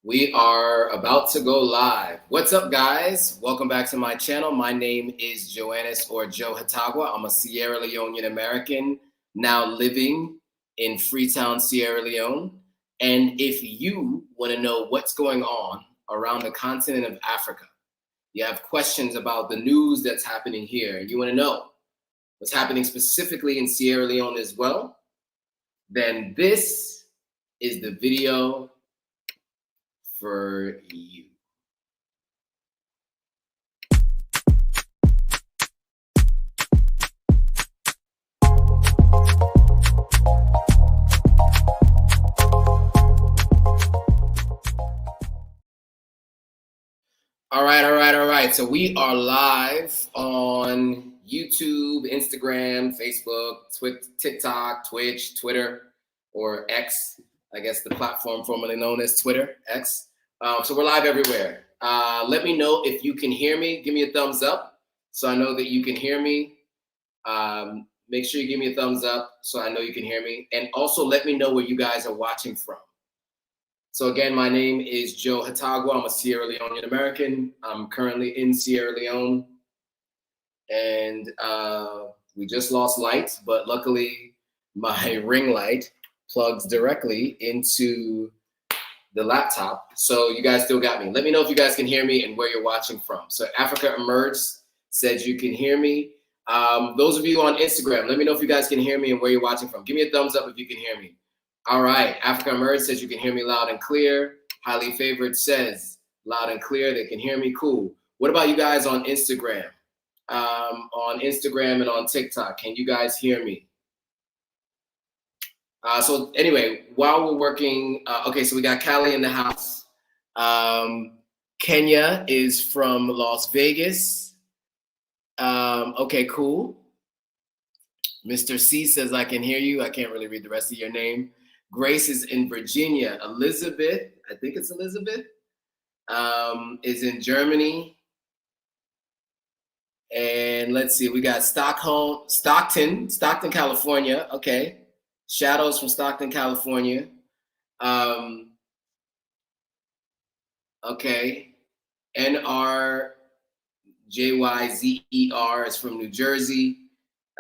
We are about to go live. What's up, guys? Welcome back to my channel. My name is Joannis or Joe Hatagwa. I'm a Sierra Leonean American now living in Freetown, Sierra Leone. And if you want to know what's going on around the continent of Africa, you have questions about the news that's happening here, and you want to know what's happening specifically in Sierra Leone as well, then this is the video for you. All right. So we are live on YouTube, Instagram, Facebook, TikTok, Twitch, Twitter, or X, I guess the platform formerly known as Twitter, X. So we're live everywhere. Let me know if you can hear me. Give me a thumbs up so I know that you can hear me. Make sure you give me a thumbs up so I know you can hear me. And also let me know where you guys are watching from. So again, my name is Joe Hatagwa. I'm a Sierra Leonean American. I'm currently in Sierra Leone. And we just lost light, but luckily my ring light plugs directly into the laptop. So you guys still got me. Let me know if you guys can hear me and where you're watching from. So Africa Emerged said you can hear me. Those of you on Instagram, let me know if you guys can hear me and where you're watching from. Give me a thumbs up if you can hear me. All right, Africa Emerged says you can hear me loud and clear. Highly Favored says loud and clear, they can hear me, cool. What about you guys on Instagram? On Instagram and on TikTok, can you guys hear me? So anyway, while we're working, okay, so we got Callie in the house. Kenya is from Las Vegas. Okay, cool. Mr. C says, I can hear you. I can't really read the rest of your name. Grace is in Virginia. Elizabeth, I think it's Elizabeth, is in Germany. And let's see, we got Stockton, California. Okay. Shadows from Stockton, California. Okay. NRJYZER is from New Jersey.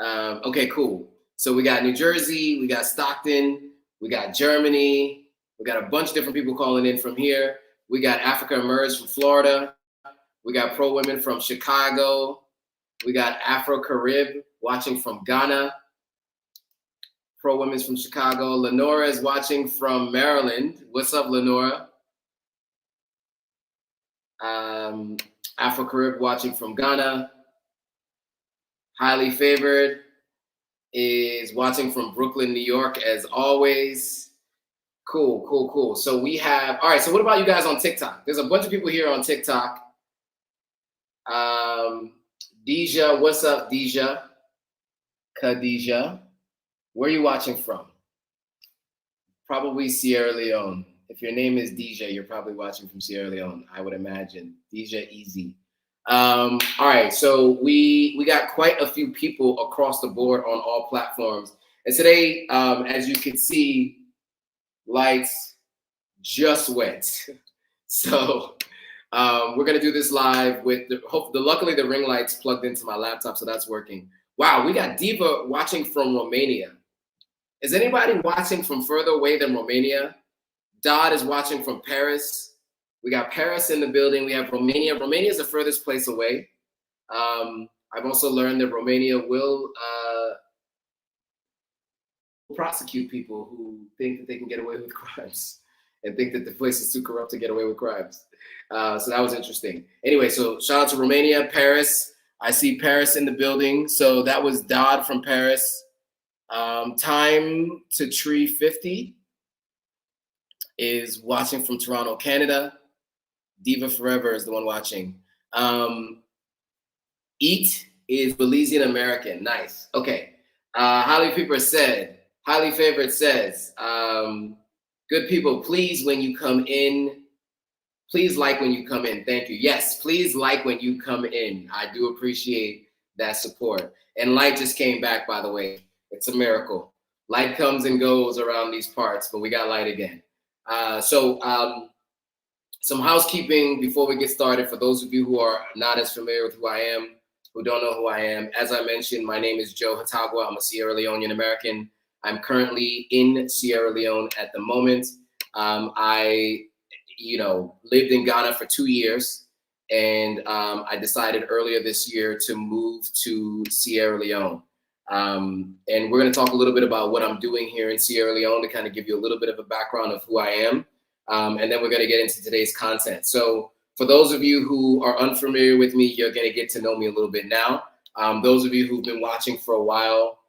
Okay, cool. So we got New Jersey, we got Stockton, we got Germany, we got a bunch of different people calling in from here. We got Africa Emerged from Florida. We got Pro Women from Chicago. We got Afro Carib watching from Ghana. Pro Women's from Chicago. Lenora is watching from Maryland. What's up, Lenora? Afro Carib watching from Ghana. Highly Favored is watching from Brooklyn, New York, as always. Cool. So we have, all right, so what about you guys on TikTok? There's a bunch of people here on TikTok. Deja, what's up, Deja? Khadija, where are you watching from? Probably Sierra Leone. If your name is Deja, you're probably watching from Sierra Leone, I would imagine. Deja, easy. All right, so we got quite a few people across the board on all platforms. And today, as you can see, lights just went. So we're gonna do this live with luckily the ring light's plugged into my laptop, so that's working. Wow, we got Diva watching from Romania. Is anybody watching from further away than Romania? Dodd is watching from Paris. We got Paris in the building. We have Romania. Romania is the furthest place away. I've also learned that Romania will prosecute people who think that they can get away with crimes and think that the place is too corrupt to get away with crimes. So that was interesting. Anyway, so shout out to Romania, Paris. I see Paris in the building. So that was Dodd from Paris. Time to Tree 50 is watching from Toronto, Canada. Diva Forever is the one watching. Eat is Belizean American. Nice. Okay. Highly Favored says, good people, please, when you come in, please like when you come in. Thank you. Yes, please like when you come in. I do appreciate that support. And light just came back, by the way. It's a miracle. Light comes and goes around these parts, but we got light again. So Some housekeeping before we get started. For those of you who are not as familiar with who I am, who don't know who I am, as I mentioned, my name is Joe Hatagwa. I'm a Sierra Leonean American. I'm currently in Sierra Leone at the moment. I lived in Ghana for 2 years, and I decided earlier this year to move to Sierra Leone. And we're going to talk a little bit about what I'm doing here in Sierra Leone to kind of give you a little bit of a background of who I am. And then we're going to get into today's content. So for those of you who are unfamiliar with me, you're going to get to know me a little bit now. Those of you who've been watching for a while,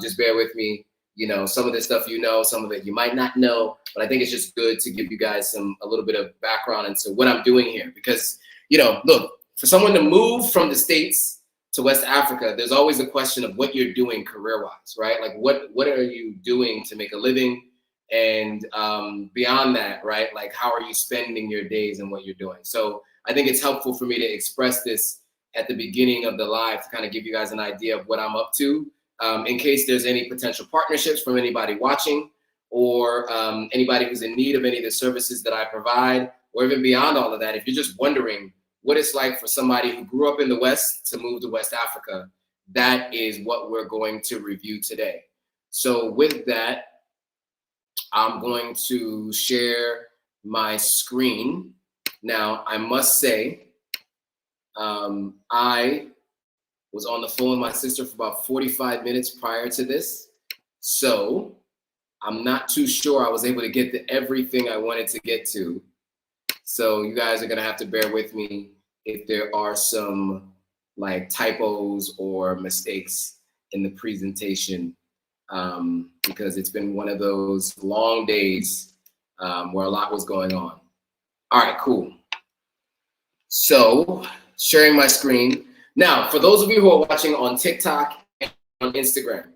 just bear with me. You know, some of this stuff you know, some of it you might not know, but I think it's just good to give you guys a little bit of background into what I'm doing here. Because, look, for someone to move from the States to West Africa, there's always a question of what you're doing career-wise, right? Like what are you doing to make a living? And beyond that, right? Like, how are you spending your days and what you're doing? So I think it's helpful for me to express this at the beginning of the live to kind of give you guys an idea of what I'm up to, in case there's any potential partnerships from anybody watching, or anybody who's in need of any of the services that I provide, or even beyond all of that. If you're just wondering what it's like for somebody who grew up in the West to move to West Africa, that is what we're going to review today. So with that, I'm going to share my screen. Now, I must say, I was on the phone with my sister for about 45 minutes prior to this. So I'm not too sure I was able to get to everything I wanted to get to. So you guys are going to have to bear with me if there are some like typos or mistakes in the presentation. Because it's been one of those long days where a lot was going on. All right, cool. So sharing my screen. Now, for those of you who are watching on TikTok and on Instagram,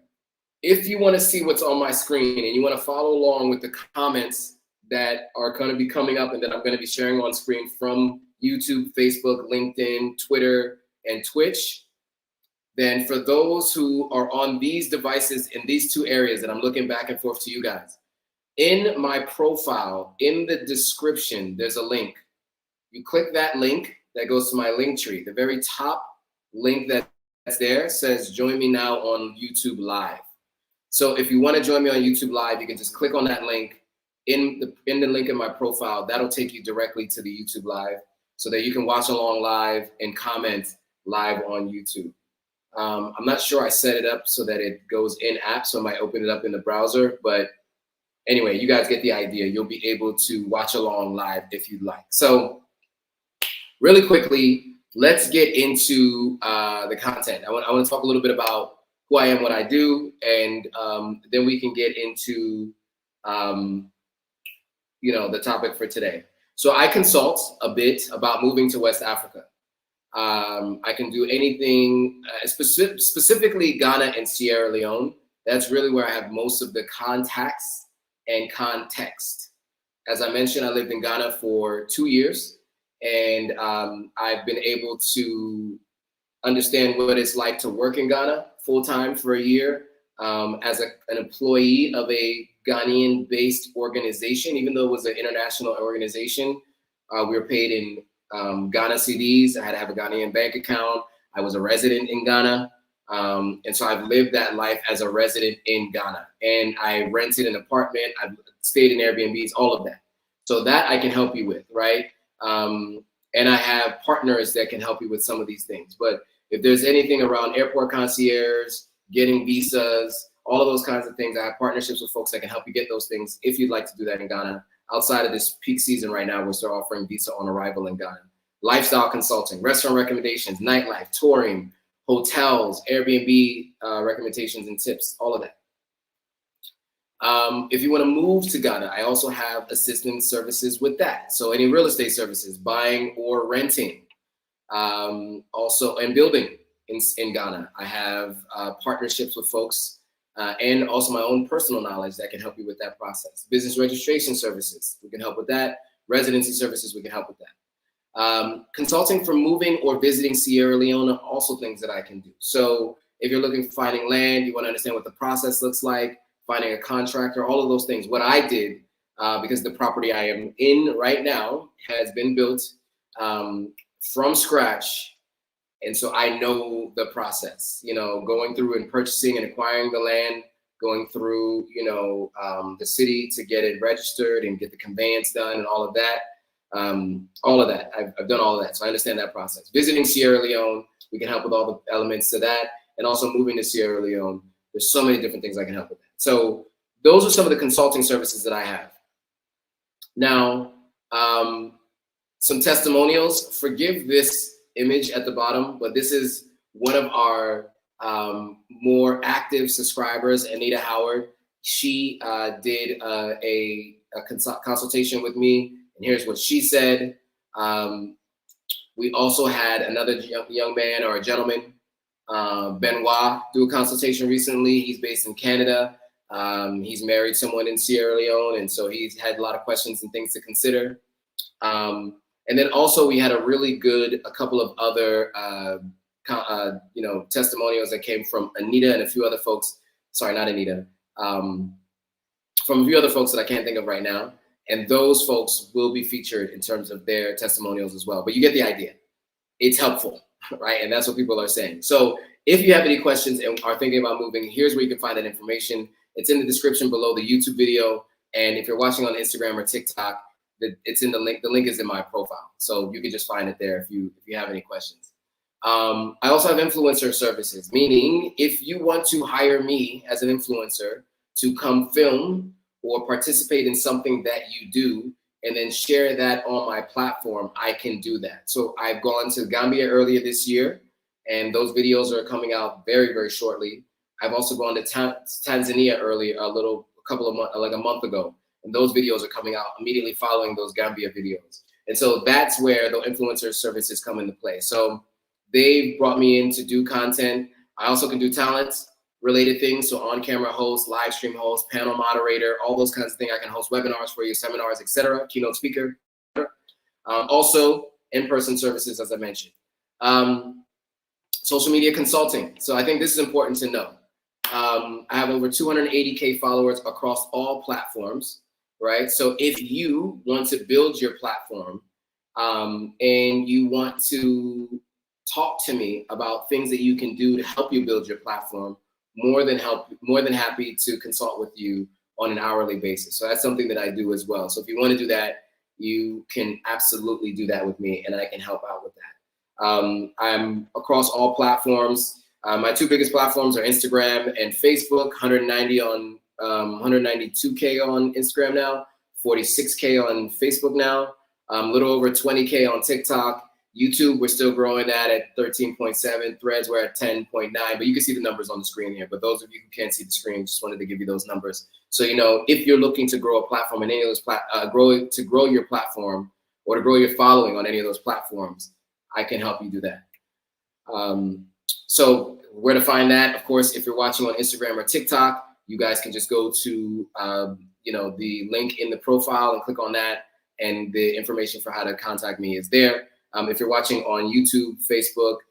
if you want to see what's on my screen and you want to follow along with the comments that are going to be coming up and that I'm going to be sharing on screen from YouTube, Facebook, LinkedIn, Twitter, and Twitch, then for those who are on these devices in these two areas that I'm looking back and forth to you guys, in my profile, in the description, there's a link. You click that link, that goes to my link tree. The very top link that's there says join me now on YouTube Live. So if you want to join me on YouTube Live, you can just click on that link in the link in my profile. That'll take you directly to the YouTube Live so that you can watch along live and comment live on YouTube. I'm not sure I set it up so that it goes in app, so I might open it up in the browser. But anyway, you guys get the idea. You'll be able to watch along live if you'd like. So really quickly, let's get into the content. I want to talk a little bit about who I am, what I do, and then we can get into the topic for today. So I consult a bit about moving to West Africa. I can do anything, specifically Ghana and Sierra Leone. That's really where I have most of the contacts and context. As I mentioned, I lived in Ghana for 2 years, and I've been able to understand what it's like to work in Ghana full-time for a year as an employee of a Ghanaian-based organization. Even though it was an international organization, we were paid in Ghana CDs. I had to have a Ghanaian bank account. I was a resident in Ghana. And so I've lived that life as a resident in Ghana. And I rented an apartment. I've stayed in Airbnbs, all of that. So that I can help you with, right? And I have partners that can help you with some of these things. But if there's anything around airport concierge, getting visas, all of those kinds of things, I have partnerships with folks that can help you get those things if you'd like to do that in Ghana. Outside of this peak season right now, we're still offering visa on arrival in Ghana. Lifestyle consulting, restaurant recommendations, nightlife, touring, hotels, Airbnb recommendations and tips, all of that. If you want to move to Ghana, I also have assistance services with that. So any real estate services, buying or renting, also and building in Ghana. I have partnerships with folks and also my own personal knowledge that can help you with that process. Business registration services, we can help with that. Residency services, we can help with that. Consulting for moving or visiting Sierra Leone are also things that I can do. So if you're looking for finding land, you want to understand what the process looks like, finding a contractor, all of those things. What I did because the property I am in right now has been built from scratch. And so I know the process, you know, going through and purchasing and acquiring the land, going through, you know, the city to get it registered and get the conveyance done and all of that. I've done all of that. So I understand that process. Visiting Sierra Leone, we can help with all the elements to that. And also moving to Sierra Leone, there's so many different things I can help with that. So those are some of the consulting services that I have. Now, some testimonials. Forgive this image at the bottom, but this is one of our more active subscribers, Anita Howard. She did a consultation with me, and here's what she said. We also had another young man or a gentleman, Benoit, do a consultation recently. He's based in Canada. He's married someone in Sierra Leone, and so he's had a lot of questions and things to consider. And then also we had a couple of other, you know, testimonials that came from Anita and a few other folks. Sorry, not Anita. From a few other folks that I can't think of right now. And those folks will be featured in terms of their testimonials as well. But you get the idea. It's helpful, right? And that's what people are saying. So if you have any questions and are thinking about moving, here's where you can find that information. It's in the description below the YouTube video. And if you're watching on Instagram or TikTok, it's in the link. The link is in my profile. So you can just find it there if you have any questions. I also have influencer services, meaning if you want to hire me as an influencer to come film or participate in something that you do and then share that on my platform, I can do that. So I've gone to Gambia earlier this year, and those videos are coming out very, very shortly. I've also gone to Tanzania earlier, like a month ago, and those videos are coming out immediately following those Gambia videos. And so that's where the influencer services come into play. So they brought me in to do content. I also can do talents related things. So on-camera host, live stream host, panel moderator, all those kinds of things. I can host webinars for you, seminars, etc. Keynote speaker. Also in-person services, as I mentioned. Social media consulting. So I think this is important to know. I have over 280K followers across all platforms, right? So if you want to build your platform and you want to talk to me about things that you can do to help you build your platform, more than happy to consult with you on an hourly basis. So that's something that I do as well. So if you want to do that, you can absolutely do that with me, and I can help out with that. I'm across all platforms. My two biggest platforms are Instagram and Facebook. 192K on Instagram now, 46K on Facebook now, a little over 20K on TikTok. YouTube, we're still growing that at 13.7. Threads, we're at 10.9, but you can see the numbers on the screen here. But those of you who can't see the screen, just wanted to give you those numbers. So, you know, if you're looking to grow a platform in any of those, grow your platform or to grow your following on any of those platforms, I can help you do that. So where to find that? Of course, if you're watching on Instagram or TikTok, you guys can just go to, you know, the link in the profile and click on that, and the information for how to contact me is there. If you're watching on YouTube, Facebook,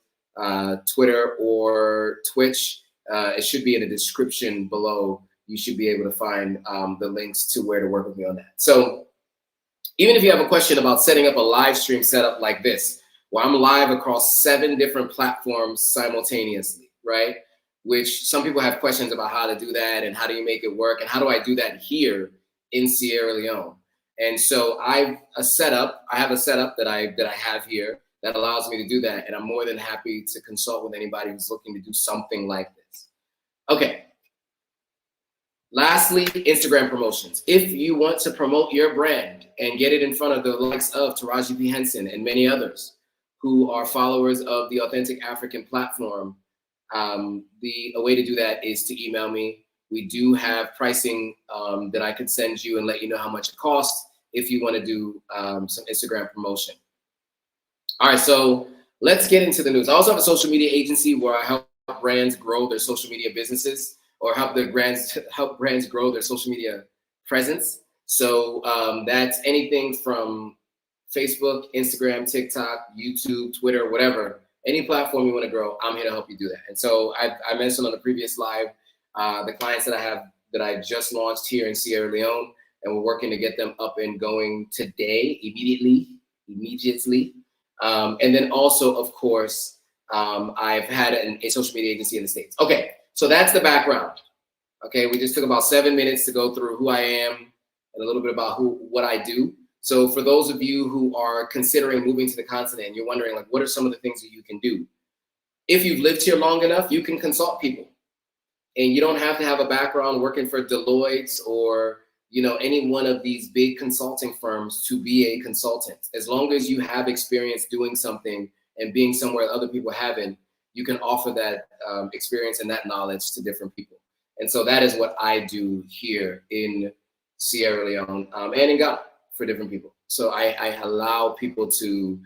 Twitter, or Twitch, it should be in the description below. You should be able to find the links to where to work with me on that. So even if you have a question about setting up a live stream setup like this, where I'm live across 7 different platforms simultaneously, right? Which some people have questions about how to do that and how do you make it work and how do I do that here in Sierra Leone? And so I have a setup that I have here that allows me to do that. And I'm more than happy to consult with anybody who's looking to do something like this. Okay. Lastly, Instagram promotions. If you want to promote your brand and get it in front of the likes of Taraji P. Henson and many others who are followers of the Authentic African platform, a way to do that is to email me. We do have pricing that I could send you and let you know how much it costs if you want to do some Instagram promotion. All right, so let's get into the news. I also have a social media agency where I help brands grow their social media businesses, or help brands grow their social media presence. So that's anything from Facebook, Instagram, TikTok, YouTube, Twitter, whatever. Any platform you want to grow, I'm here to help you do that. And so I mentioned on the previous live the clients that I have that I just launched here in Sierra Leone, and we're working to get them up and going today, immediately. And then also, of course, I've had a social media agency in the States. Okay, so that's the background. Okay, we just took about 7 minutes to go through who I am and a little bit about what I do. So for those of you who are considering moving to the continent, you're wondering, like, what are some of the things that you can do? If you've lived here long enough, you can consult people. And you don't have to have a background working for Deloitte or, you know, any one of these big consulting firms to be a consultant. As long as you have experience doing something and being somewhere that other people haven't, you can offer that experience and that knowledge to different people. And so that is what I do here in Sierra Leone and in Ghana for different people. So I allow people to,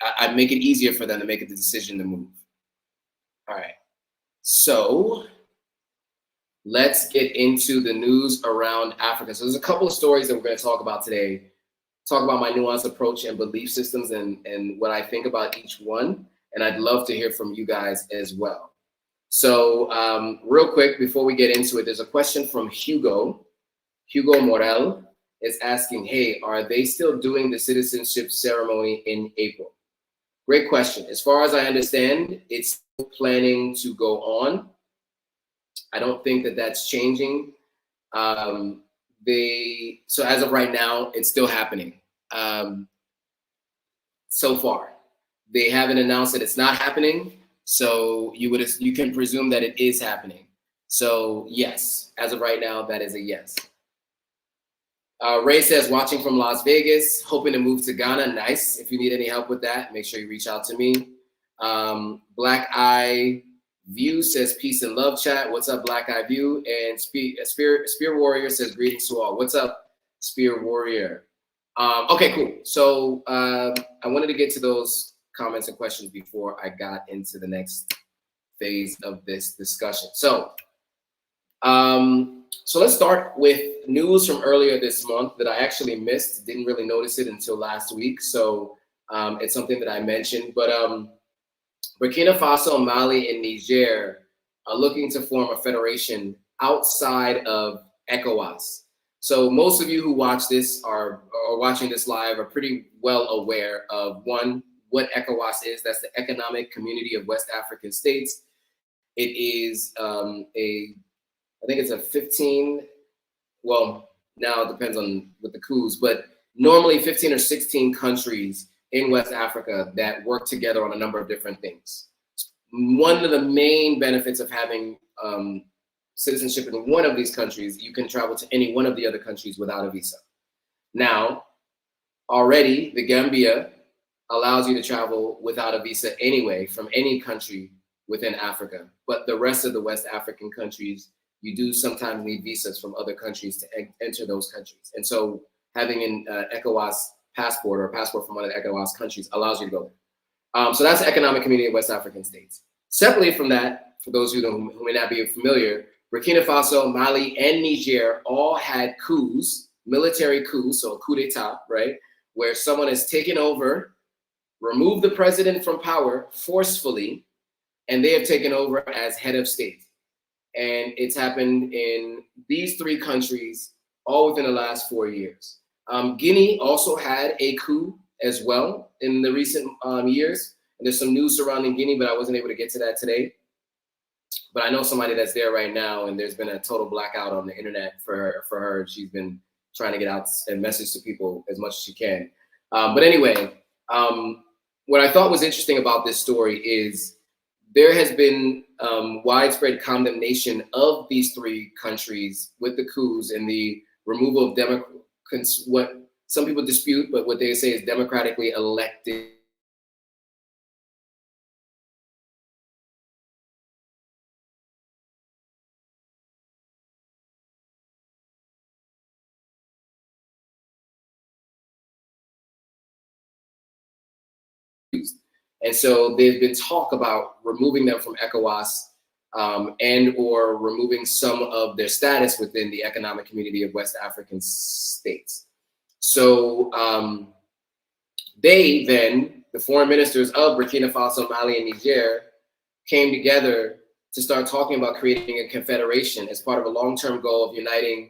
I make it easier for them to make the decision to move. All right, so let's get into the news around Africa. So there's a couple of stories that we're going to talk about today. Talk about my nuanced approach and belief systems and what I think about each one. And I'd love to hear from you guys as well. So real quick, before we get into it, there's a question from Hugo. Hugo Morel is asking, hey, are they still doing the citizenship ceremony in April? Great question. As far as I understand, it's still planning to go on. I don't think that that's changing. So as of right now, it's still happening. So far, they haven't announced that it's not happening. So you can presume that it is happening. So yes, as of right now, that is a yes. Ray says, watching from Las Vegas, hoping to move to Ghana. Nice. If you need any help with that, make sure you reach out to me. Black Eye View says, peace and love, chat. What's up, Black Eye View? And Spear Warrior says, greetings to all. What's up, Spear Warrior? Okay, cool. So I wanted to get to those comments and questions before I got into the next phase of this discussion. So let's start with news from earlier this month that I actually missed. Didn't really notice it until last week. So it's something that I mentioned. But Burkina Faso, Mali, and Niger are looking to form a federation outside of ECOWAS. So most of you who watch this are watching this live are pretty well aware of, one, what ECOWAS is. That's the Economic Community of West African States. It is I think it's a 15, well, now it depends on with the coups, but normally 15 or 16 countries in West Africa that work together on a number of different things. One of the main benefits of having citizenship in one of these countries, you can travel to any one of the other countries without a visa. Now, already the Gambia allows you to travel without a visa anyway from any country within Africa, but the rest of the West African countries, you do sometimes need visas from other countries to enter those countries. And so having an ECOWAS passport or a passport from one of the ECOWAS countries allows you to go there. So that's the Economic Community of West African States. Separately from that, for those who may not be familiar, Burkina Faso, Mali, and Niger all had coups, military coups, so a coup d'etat, right? Where someone has taken over, removed the president from power forcefully, and they have taken over as head of state. And it's happened in these three countries all within the last 4 years. Guinea also had a coup as well in the recent years. And there's some news surrounding Guinea, but I wasn't able to get to that today. But I know somebody that's there right now, and there's been a total blackout on the internet for her. She's been trying to get out and message to people as much as she can. But anyway, what I thought was interesting about this story is there has been widespread condemnation of these three countries with the coups and the removal of what some people dispute, but what they say is democratically elected And so there's been talk about removing them from ECOWAS and or removing some of their status within the Economic Community of West African States. So they then, the foreign ministers of Burkina Faso, Mali, and Niger, came together to start talking about creating a confederation as part of a long-term goal of uniting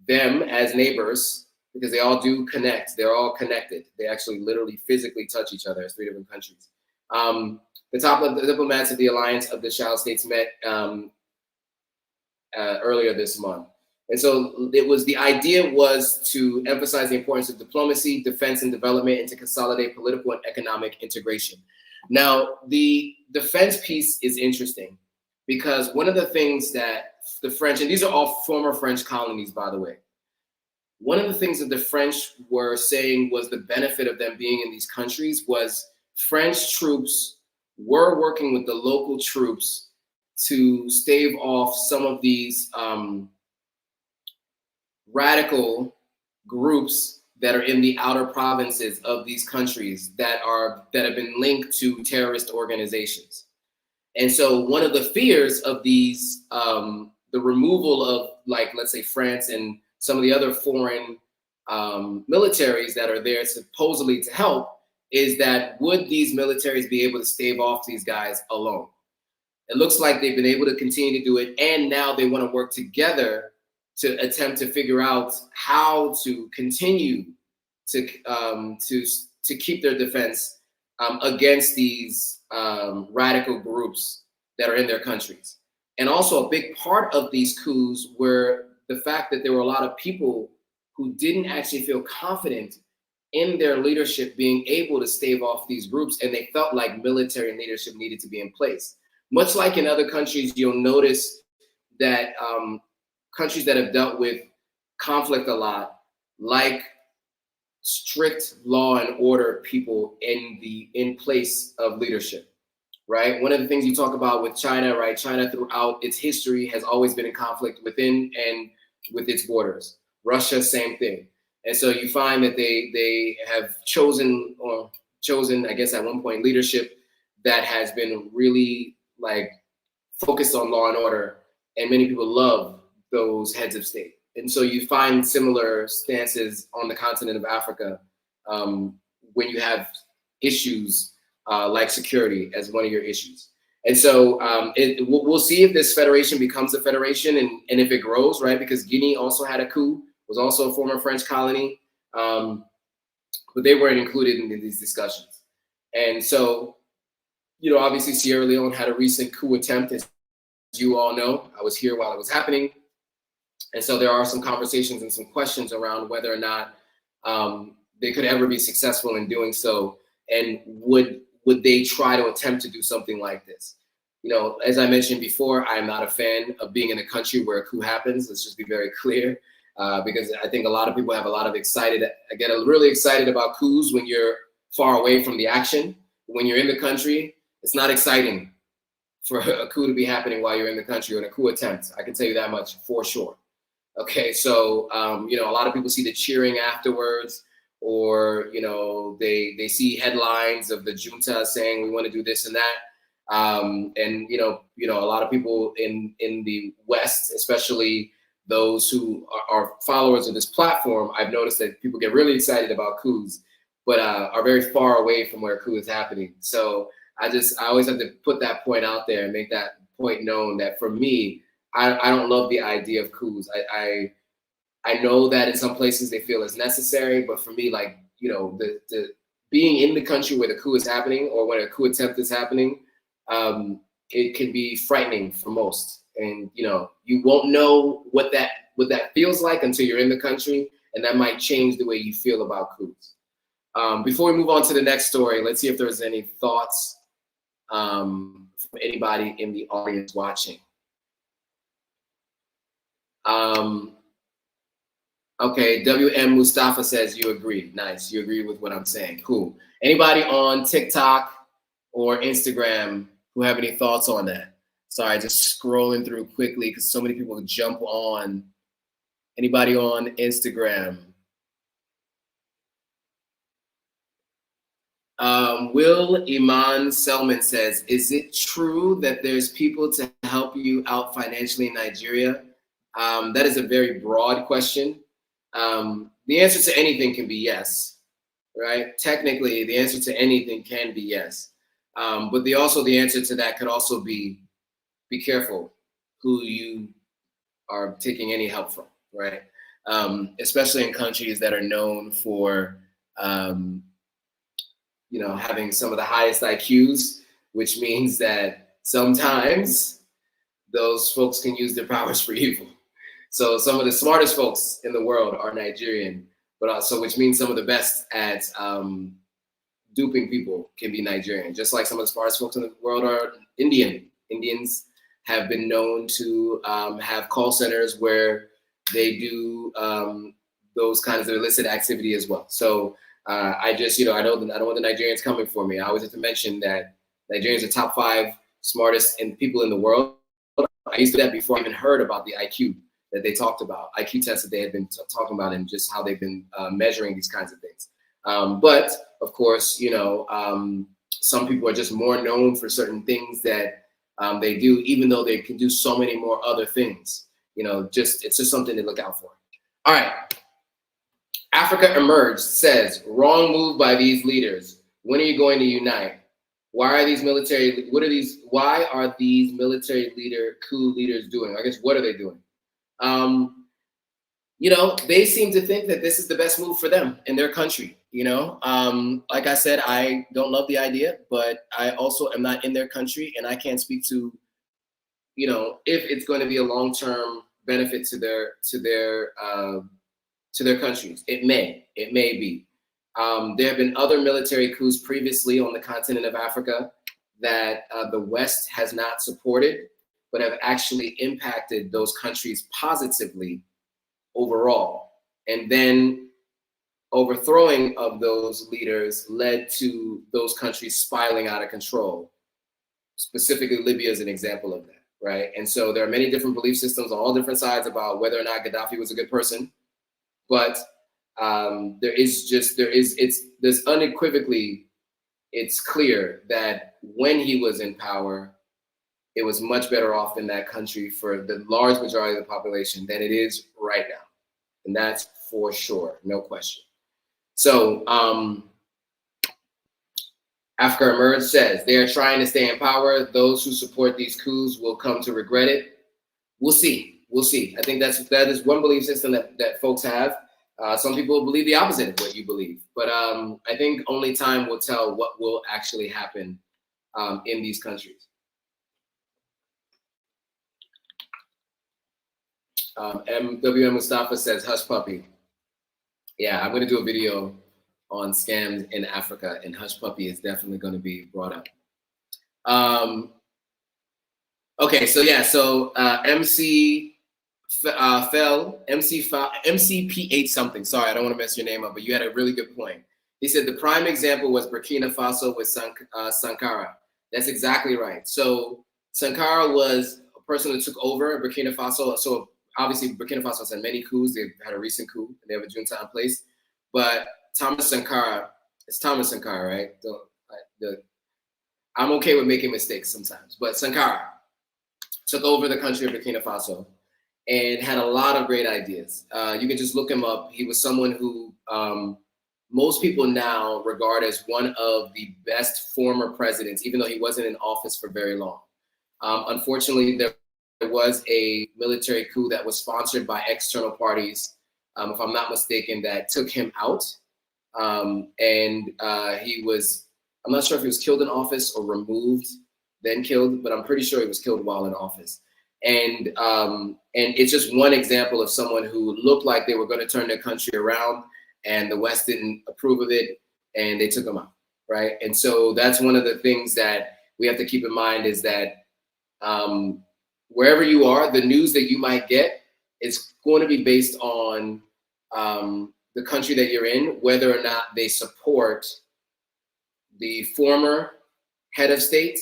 them as neighbors, because they all do connect. They're all connected. They actually literally physically touch each other as 3 different countries. The top of the diplomats of the Alliance of the Shell States met earlier this month. And so the idea was to emphasize the importance of diplomacy, defense, and development, and to consolidate political and economic integration. Now, the defense piece is interesting because one of the things that the French, and these are all former French colonies, by the way, one of the things that the French were saying was the benefit of them being in these countries was French troops were working with the local troops to stave off some of these radical groups that are in the outer provinces of these countries that have been linked to terrorist organizations. And so one of the fears of these, the removal of, like, let's say France and some of the other foreign militaries that are there supposedly to help, is that would these militaries be able to stave off these guys alone? It looks like they've been able to continue to do it, and now they want to work together to attempt to figure out how to continue to keep their defense against these radical groups that are in their countries. And also a big part of these coups were the fact that there were a lot of people who didn't actually feel confident in their leadership being able to stave off these groups, and they felt like military leadership needed to be in place. Much like in other countries, you'll notice that countries that have dealt with conflict a lot, like strict law and order people in place of leadership, right? One of the things you talk about with China, right? China throughout its history has always been in conflict within and with its borders. Russia, same thing. And so you find that they have chosen, I guess at one point, leadership that has been really like focused on law and order, and many people love those heads of state. And so you find similar stances on the continent of Africa when you have issues like security as one of your issues. And so we'll see if this federation becomes a federation and if it grows, right? Because Guinea also had a coup, was also a former French colony, but they weren't included in these discussions. And so, you know, obviously Sierra Leone had a recent coup attempt, as you all know. I was here while it was happening. And so there are some conversations and some questions around whether or not they could ever be successful in doing so. And would they try to attempt to do something like this? You know, as I mentioned before, I'm not a fan of being in a country where a coup happens. Let's just be very clear, because I think a lot of people have I get really excited about coups when you're far away from the action. When you're in the country, it's not exciting for a coup to be happening while you're in the country, or in a coup attempt. I can tell you that much for sure. Okay, so you know, a lot of people see the cheering afterwards, or you know, they see headlines of the junta saying we want to do this and that, and you know, a lot of people in the West, especially those who are followers of this platform, I've noticed that people get really excited about coups, but are very far away from where a coup is happening. So I always have to put that point out there and make that point known that for me, I don't love the idea of coups. I know that in some places they feel it's necessary, but for me, like, you know, the being in the country where the coup is happening or when a coup attempt is happening, it can be frightening for most. And you know, you won't know what that feels like until you're in the country, and that might change the way you feel about coups. Before we move on to the next story, let's see if there's any thoughts from anybody in the audience watching. Okay, WM Mustafa says you agree. Nice, you agree with what I'm saying. Cool. Anybody on TikTok or Instagram who have any thoughts on that? Sorry, just scrolling through quickly because so many people jump on. Anybody on Instagram? Will Iman Selman says, is it true that there's people to help you out financially in Nigeria? That is a very broad question. The answer to anything can be yes, right? Technically, the answer to anything can be yes. But the answer to that could also be careful who you are taking any help from, right? especially in countries that are known for, having some of the highest IQs, which means that sometimes those folks can use their powers for evil. So some of the smartest folks in the world are Nigerian, but also, which means some of the best at duping people can be Nigerian, just like some of the smartest folks in the world are Indian. Indians have been known to have call centers where they do those kinds of illicit activity as well. So I don't want the Nigerians coming for me. I always have to mention that Nigerians are top 5 smartest people in the world. I used to do that before I even heard about the IQ that they talked about, IQ tests that they had been talking about, and just how they've been measuring these kinds of things. But of course, some people are just more known for certain things that they do, even though they can do so many more other things. It's just something to look out for. All right. Africa Emerged says, wrong move by these leaders. When are you going to unite? Why are these military coup leaders doing? I guess, what are they doing? They seem to think that this is the best move for them in their country. Like I said, I don't love the idea, but I also am not in their country, and I can't speak to, if it's going to be a long-term benefit to their countries. It may be. There have been other military coups previously on the continent of Africa that the West has not supported, but have actually impacted those countries positively overall. And then overthrowing of those leaders led to those countries spiraling out of control. Specifically, Libya is an example of that, right? And so there are many different belief systems on all different sides about whether or not Gaddafi was a good person, but there's unequivocally, it's clear that when he was in power, it was much better off in that country for the large majority of the population than it is right now. And that's for sure, no question. So Africa Emerged says, they are trying to stay in power. Those who support these coups will come to regret it. We'll see. I think that is one belief system that folks have. Some people believe the opposite of what you believe. But I think only time will tell what will actually happen in these countries. MWM Mustafa says, hush puppy. Yeah, I'm going to do a video on scams in Africa, and hush puppy is definitely going to be brought up. Okay, so MCPH something. Sorry, I don't want to mess your name up, but you had a really good point. He said the prime example was Burkina Faso with Sankara. That's exactly right. So Sankara was a person who took over Burkina Faso. So obviously Burkina Faso has had many coups. They've had a recent coup, and they have a junta in place. But Thomas Sankara, it's Thomas Sankara, right? I'm okay with making mistakes sometimes, but Sankara took over the country of Burkina Faso and had a lot of great ideas. You can just look him up. He was someone who most people now regard as one of the best former presidents, even though he wasn't in office for very long. Unfortunately, there was a military coup that was sponsored by external parties, if I'm not mistaken, that took him out. He was, I'm not sure if he was killed in office or removed, then killed, but I'm pretty sure he was killed while in office. And it's just one example of someone who looked like they were going to turn their country around, and the West didn't approve of it, and they took him out, right? And so that's one of the things that we have to keep in mind, is that wherever you are, the news that you might get is going to be based on the country that you're in, whether or not they support the former head of state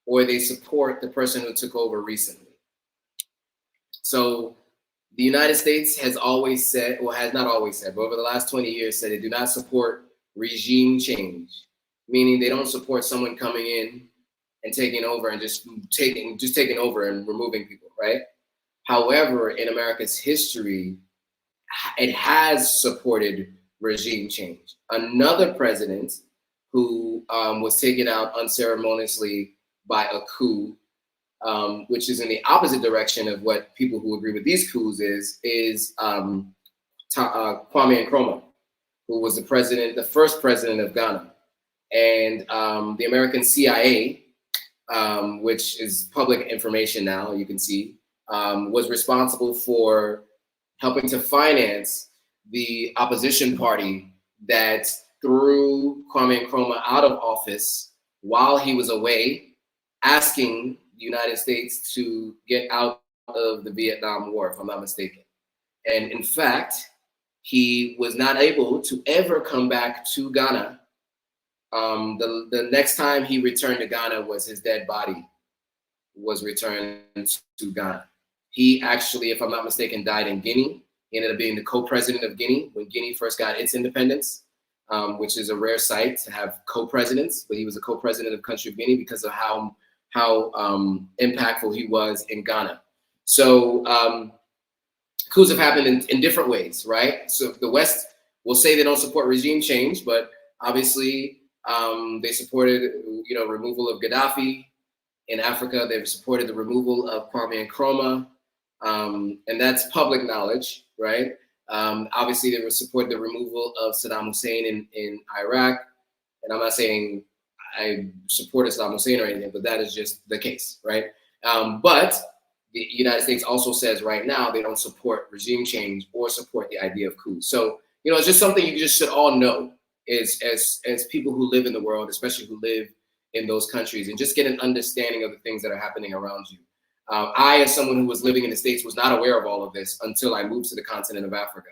or they support the person who took over recently. So the United States has always said, well, has not always said, but over the last 20 years said they do not support regime change, meaning they don't support someone coming in and taking over and just taking over and removing people, right? However, in America's history, it has supported regime change. Another president who was taken out unceremoniously by a coup which is in the opposite direction of what people who agree with these coups is Kwame Nkrumah, who was the first president of Ghana. And the American CIA, which is public information now, you can see, was responsible for helping to finance the opposition party that threw Kwame Nkrumah out of office while he was away, asking the United States to get out of the Vietnam War, if I'm not mistaken. And in fact, he was not able to ever come back to Ghana. The next time he returned to Ghana was his dead body was returned to Ghana. He actually, if I'm not mistaken, died in Guinea. He ended up being the co-president of Guinea when Guinea first got its independence, which is a rare sight to have co-presidents, but he was a co-president of the country of Guinea because of how impactful he was in Ghana. So coups have happened in different ways, right? So the West will say they don't support regime change, but obviously they supported, removal of Gaddafi. In Africa, they've supported the removal of Kwame Nkrumah, and that's public knowledge, right? Obviously, they supported the removal of Saddam Hussein in Iraq, and I'm not saying I supported Saddam Hussein or anything, but that is just the case, right? But the United States also says right now they don't support regime change or support the idea of coups. So, it's just something you just should all know as people who live in the world, especially who live in those countries, and just get an understanding of the things that are happening around you. I, as someone who was living in the States, was not aware of all of this until I moved to the continent of Africa.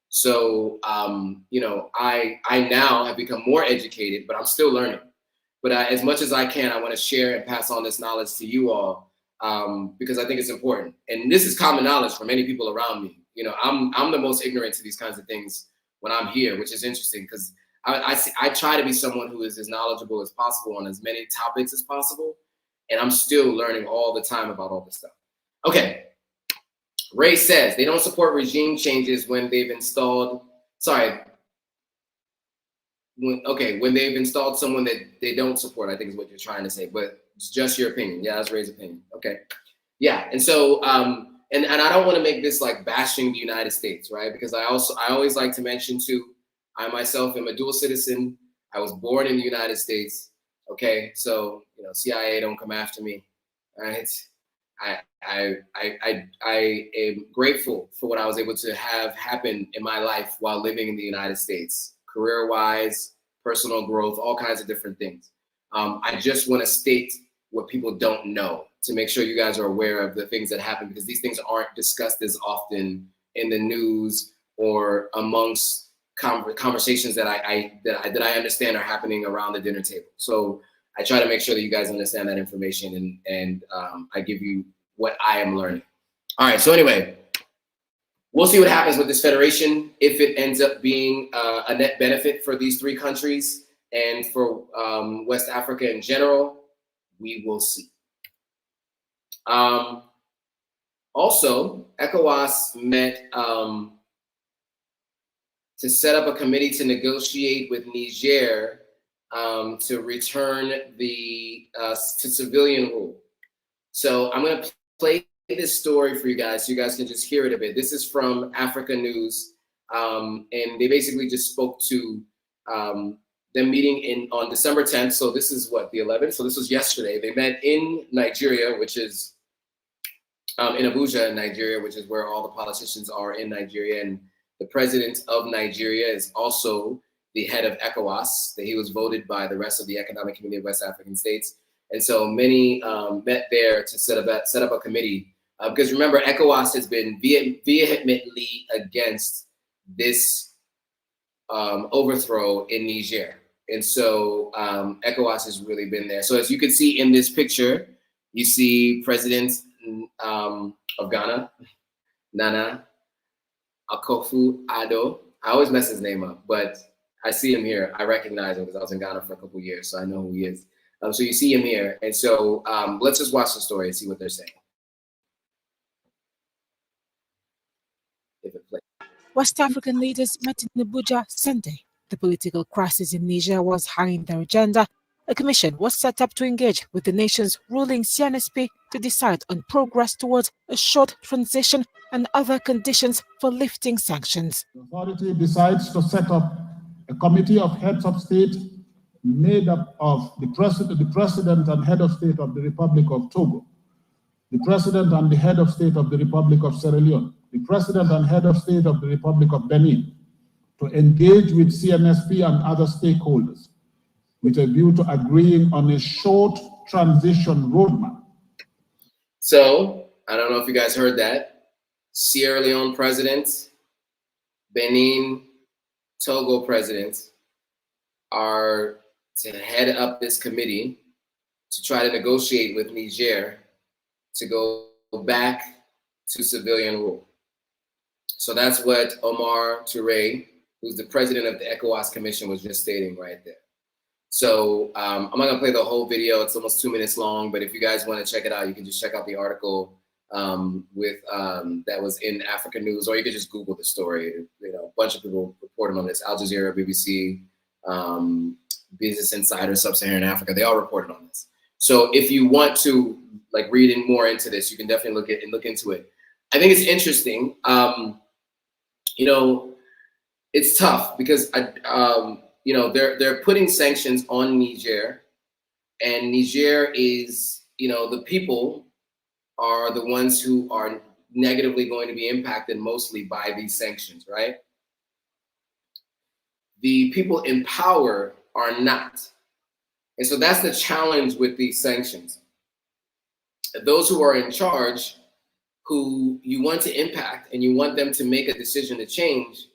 So, I now have become more educated, but I'm still learning. But as much as I can, I want to share and pass on this knowledge to you all, because I think it's important. And this is common knowledge for many people around me. I'm the most ignorant to these kinds of things when I'm here, which is interesting because I try to be someone who is as knowledgeable as possible on as many topics as possible. And I'm still learning all the time about all this stuff. Okay. Ray says they don't support regime changes when they've installed, when they've installed someone that they don't support, I think is what you're trying to say, but it's just your opinion. Yeah, that's Ray's opinion. Okay. Yeah. And so, and I don't want to make this like bashing the United States, right? Because I always like to mention too, I myself am a dual citizen. I was born in the United States. Okay. So, CIA don't come after me. Right. I am grateful for what I was able to have happen in my life while living in the United States, career-wise, personal growth, all kinds of different things. I just want to state what people don't know to make sure you guys are aware of the things that happen, because these things aren't discussed as often in the news or amongst conversations that I understand are happening around the dinner table. So I try to make sure that you guys understand that information, and I give you what I am learning. All right, so anyway, we'll see what happens with this federation. If it ends up being a net benefit for these three countries and for West Africa in general, we will see. Also, ECOWAS met to set up a committee to negotiate with Niger to return to civilian rule. So I'm going to play this story for you guys so you guys can just hear it a bit. This is from Africa News, and they basically just spoke to them meeting on December 10th. So this is what, the 11th? So this was yesterday. They met in Nigeria, which is in Abuja, in Nigeria, which is where all the politicians are in Nigeria. And the president of Nigeria is also the head of ECOWAS, that he was voted by the rest of the Economic Community of West African States. And so many met there to set up a committee. Because remember, ECOWAS has been vehemently against this overthrow in Niger. And so ECOWAS has really been there. So as you can see in this picture, you see President of Ghana, Nana Akufo-Addo. I always mess his name up, but I see him here. I recognize him because I was in Ghana for a couple of years, so I know who he is. So you see him here. And so let's just watch the story and see what they're saying. West African leaders met in Abuja Sunday. The political crisis in Niger was high in their agenda A commission was set up to engage with the nation's ruling CNSP to decide on progress towards a short transition and other conditions for lifting sanctions. The authority decides to set up a committee of heads of state made up of the president and head of state of the Republic of Togo, the president and the head of state of the Republic of Sierra Leone, the president and head of state of the Republic of Benin, to engage with CNSP and other stakeholders with a view to agreeing on a short transition roadmap. So, I don't know if you guys heard that. Sierra Leone president, Benin, Togo president are to head up this committee to try to negotiate with Niger to go back to civilian rule. So that's what Omar Touré, who's the president of the ECOWAS Commission, was just stating right there. So I'm not gonna play the whole video. It's almost 2 minutes long, but if you guys want to check it out, you can just check out the article that was in Africa News, or you could just Google the story. You know, a bunch of people reported on this: Al Jazeera, BBC, Business Insider, Sub-Saharan Africa. They all reported on this. So if you want to like read in more into this, you can definitely look into it. I think it's interesting. You know, it's tough because you know, they're putting sanctions on Niger, and Niger is, you know, the people are the ones who are negatively going to be impacted mostly by these sanctions, right? The people in power are not. And so that's the challenge with these sanctions. Those who are in charge, who you want to impact and you want them to make a decision to change,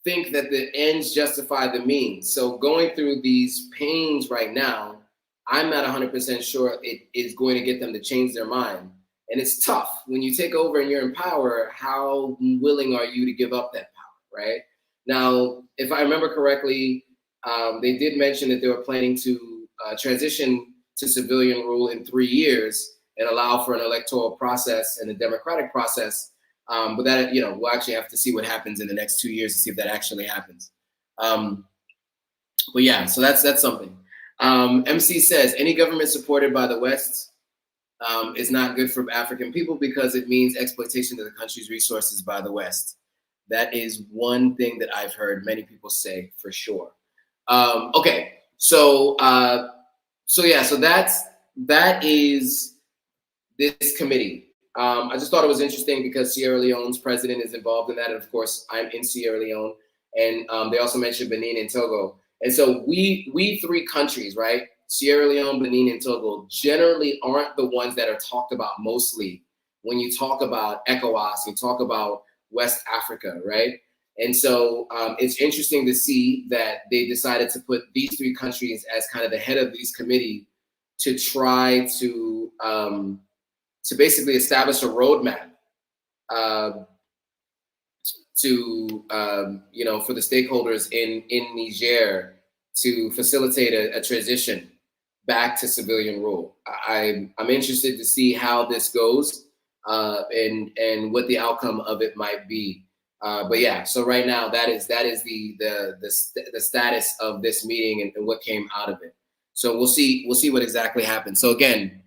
think that the ends justify the means. So going through these pains right now, I'm not 100% sure it is going to get them to change their mind. And it's tough. When you take over and you're in power, how willing are you to give up that power, right? Now, if I remember correctly, they did mention that they were planning to transition to civilian rule in 3 years and allow for an electoral process and a democratic process. But that, you know, we'll actually have to see what happens in the next 2 years to see if that actually happens. But yeah, so that's something. MC says, any government supported by the West is not good for African people because it means exploitation of the country's resources by the West. That is one thing that I've heard many people say for sure. Okay, so yeah, so that is this committee. I just thought it was interesting because Sierra Leone's president is involved in that, and of course I'm in Sierra Leone, and they also mentioned Benin and Togo. And so we three countries, right? Sierra Leone, Benin, and Togo generally aren't the ones that are talked about mostly when you talk about ECOWAS, you talk about West Africa, right? And so it's interesting to see that they decided to put these three countries as kind of the head of these committee to try to basically establish a roadmap to you know, for the stakeholders in Niger to facilitate a transition back to civilian rule. I'm interested to see how this goes and what the outcome of it might be. But yeah, so right now that is the status of this meeting and what came out of it. So we'll see what exactly happens. So again,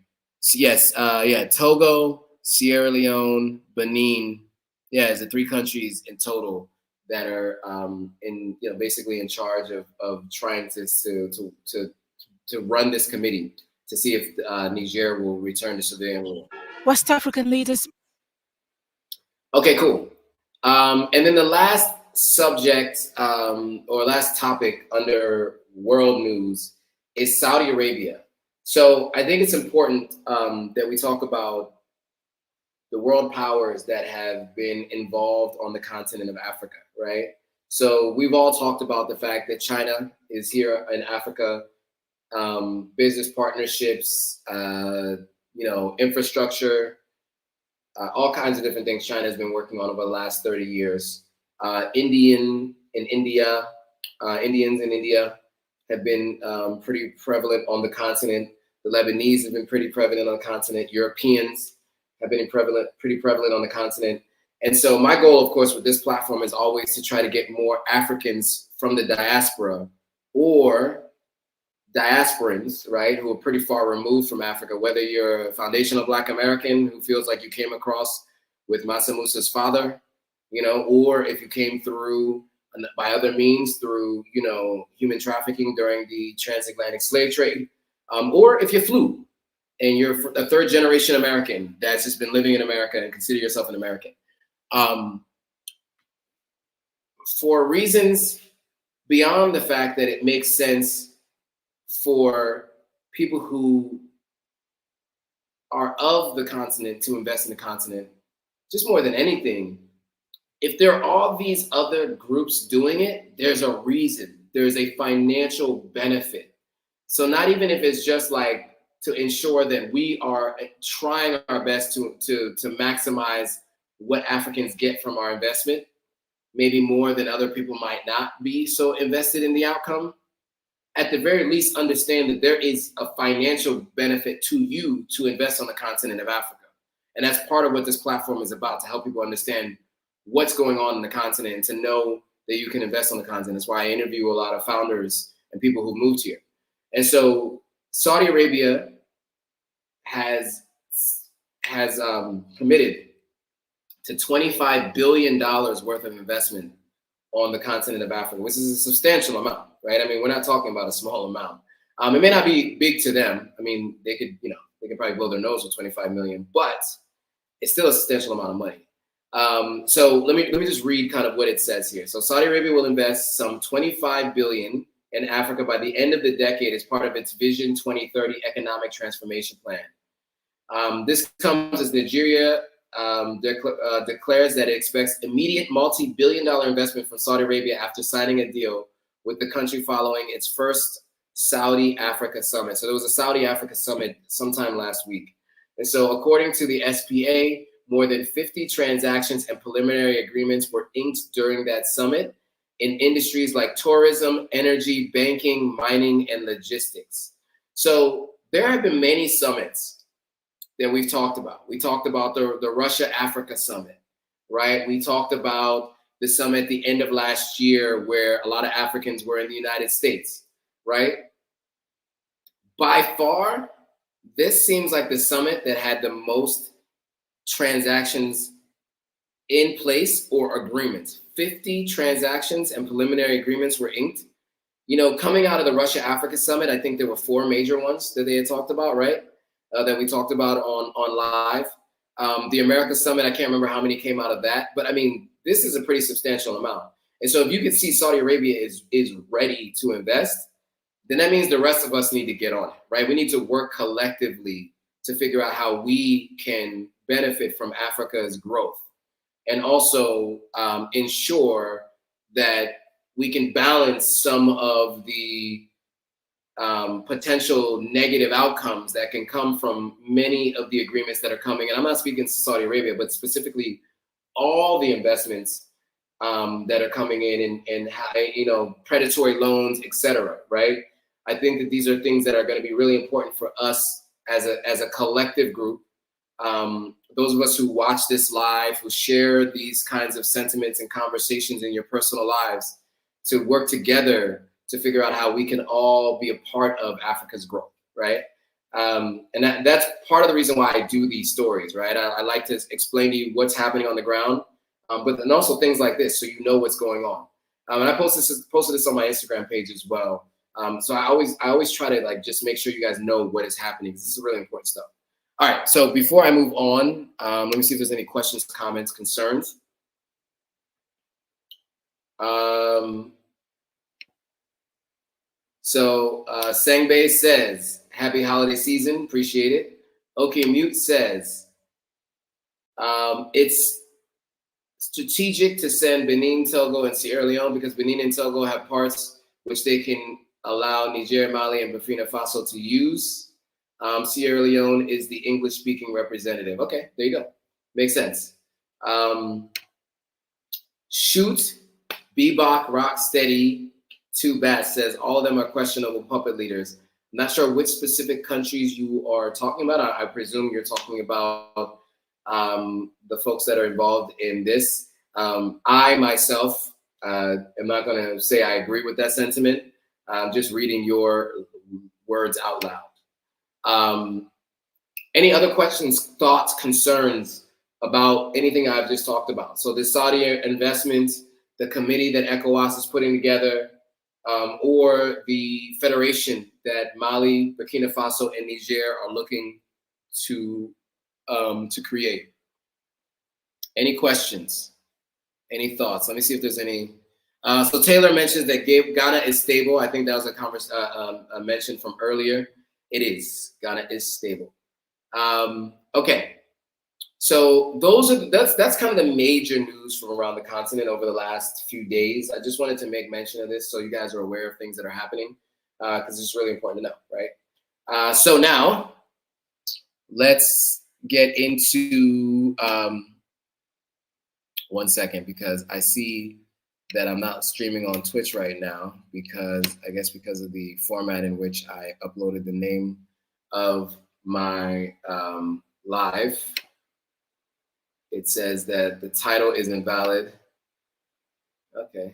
yes, yeah, Togo, Sierra Leone, Benin, yeah, it's the three countries in total that are in, you know, basically in charge of trying to run this committee to see if Niger will return to civilian rule. West African leaders. Okay, cool. And then the last subject or last topic under world news is Saudi Arabia. So I think it's important that we talk about the world powers that have been involved on the continent of Africa, right? So we've all talked about the fact that China is here in Africa, business partnerships, you know, infrastructure, all kinds of different things China has been working on over the last 30 years. Indians in India have been pretty prevalent on the continent. The Lebanese have been pretty prevalent on the continent. Europeans have been pretty prevalent on the continent. And so my goal, of course, with this platform is always to try to get more Africans from the diaspora or diasporans, right, who are pretty far removed from Africa, whether you're a foundational Black American who feels like you came across with Mansa Musa's father, you know, or if you came through by other means through, you know, human trafficking during the transatlantic slave trade, or if you flew and you're a third generation American that's just been living in America and consider yourself an American. For reasons beyond the fact that it makes sense for people who are of the continent to invest in the continent, just more than anything, if there are all these other groups doing it, there's a reason, there's a financial benefit. So not even if it's just like to ensure that we are trying our best to maximize what Africans get from our investment, maybe more than other people might not be so invested in the outcome, at the very least understand that there is a financial benefit to you to invest on the continent of Africa. And that's part of what this platform is about, to help people understand what's going on in the continent and to know that you can invest on the continent. That's why I interview a lot of founders and people who moved here. And so Saudi Arabia has committed to $25 billion worth of investment on the continent of Africa, which is a substantial amount, right? I mean, we're not talking about a small amount. It may not be big to them. I mean, they could, you know, they could probably blow their nose with 25 million, but it's still a substantial amount of money. So let me just read kind of what it says here. So Saudi Arabia will invest some 25 billion in Africa by the end of the decade as part of its Vision 2030 economic transformation plan. This comes as Nigeria declares that it expects immediate multi-billion-dollar investment from Saudi Arabia after signing a deal with the country following its first Saudi Africa summit. So there was a Saudi Africa summit sometime last week. And so according to the SPA, more than 50 transactions and preliminary agreements were inked during that summit in industries like tourism, energy, banking, mining, and logistics. So there have been many summits that we've talked about. We talked about the Russia-Africa summit, right? We talked about the summit at the end of last year where a lot of Africans were in the United States, right? By far, this seems like the summit that had the most transactions in place or agreements. 50 transactions and preliminary agreements were inked. You know, coming out of the Russia-Africa summit, I think there were 4 major ones that they had talked about, right? That we talked about on live. The America Summit, I can't remember how many came out of that, but I mean, this is a pretty substantial amount. And so if you can see Saudi Arabia is ready to invest, then that means the rest of us need to get on it, right? We need to work collectively to figure out how we can benefit from Africa's growth and also ensure that we can balance some of the potential negative outcomes that can come from many of the agreements that are coming. And I'm not speaking to Saudi Arabia, but specifically all the investments that are coming in and you know, predatory loans, et cetera, right? I think that these are things that are going to be really important for us as a collective group. Those of us who watch this live, who share these kinds of sentiments and conversations in your personal lives, to work together to figure out how we can all be a part of Africa's growth, right? And that's part of the reason why I do these stories, right? I like to explain to you what's happening on the ground, but then also things like this, so you know what's going on. And I posted this on my Instagram page as well. So I always try to like just make sure you guys know what is happening, because this is really important stuff. All right, so before I move on, let me see if there's any questions, comments, concerns. So Sangbe says, happy holiday season, appreciate it. Okay, Mute says, it's strategic to send Benin, Togo, and Sierra Leone because Benin and Togo have parts which they can allow Niger, Mali, and Burkina Faso to use. Sierra Leone is the English-speaking representative. Okay, there you go. Makes sense. Shoot, Bebop, Rocksteady, 2 Bats says all of them are questionable puppet leaders. I'm not sure which specific countries you are talking about. I presume you're talking about the folks that are involved in this. I myself am not going to say I agree with that sentiment. Just reading your words out loud. Any other questions, thoughts, concerns about anything I've just talked about? So the Saudi investment, the committee that ECOWAS is putting together, or the federation that Mali, Burkina Faso, and Niger are looking to create. Any questions? Any thoughts? Let me see if there's any. So Taylor mentions that Ghana is stable. I think that was a mention from earlier. It is. Ghana is stable. Okay. So that's kind of the major news from around the continent over the last few days. I just wanted to make mention of this so you guys are aware of things that are happening, because it's really important to know, right? So now let's get into one second, because I see that I'm not streaming on Twitch right now, because I guess because of the format in which I uploaded the name of my live. It says that the title is invalid. Okay.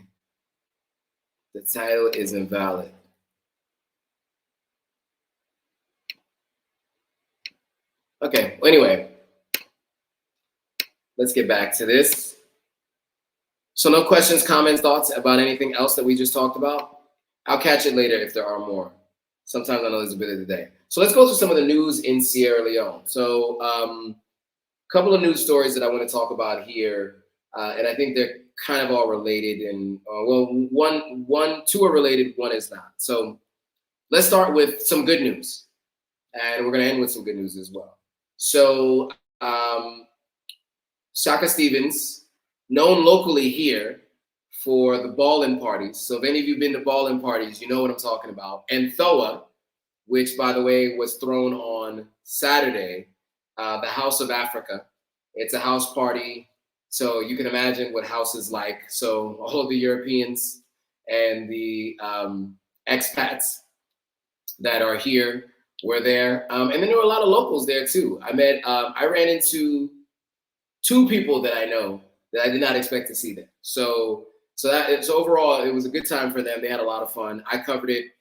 The title is invalid. Okay, well, anyway, let's get back to this. So no questions, comments, thoughts about anything else that we just talked about? I'll catch it later if there are more. Sometimes I know there's a bit of the day. So let's go through some of the news in Sierra Leone. So couple of news stories that I want to talk about here, and I think they're kind of all related. And well, two are related, one is not. So let's start with some good news, and we're going to end with some good news as well. So Shaka Stevens, known locally here for the ball-in parties. So if any of you have been to ball-in parties, you know what I'm talking about. And Thoa, which by the way was thrown on Saturday. The House of Africa. It's a house party, so you can imagine what house is like. So all of the Europeans and the expats that are here were there, and then there were a lot of locals there too. I ran into two people that I know that I did not expect to see there. So overall, it was a good time for them. They had a lot of fun. I covered it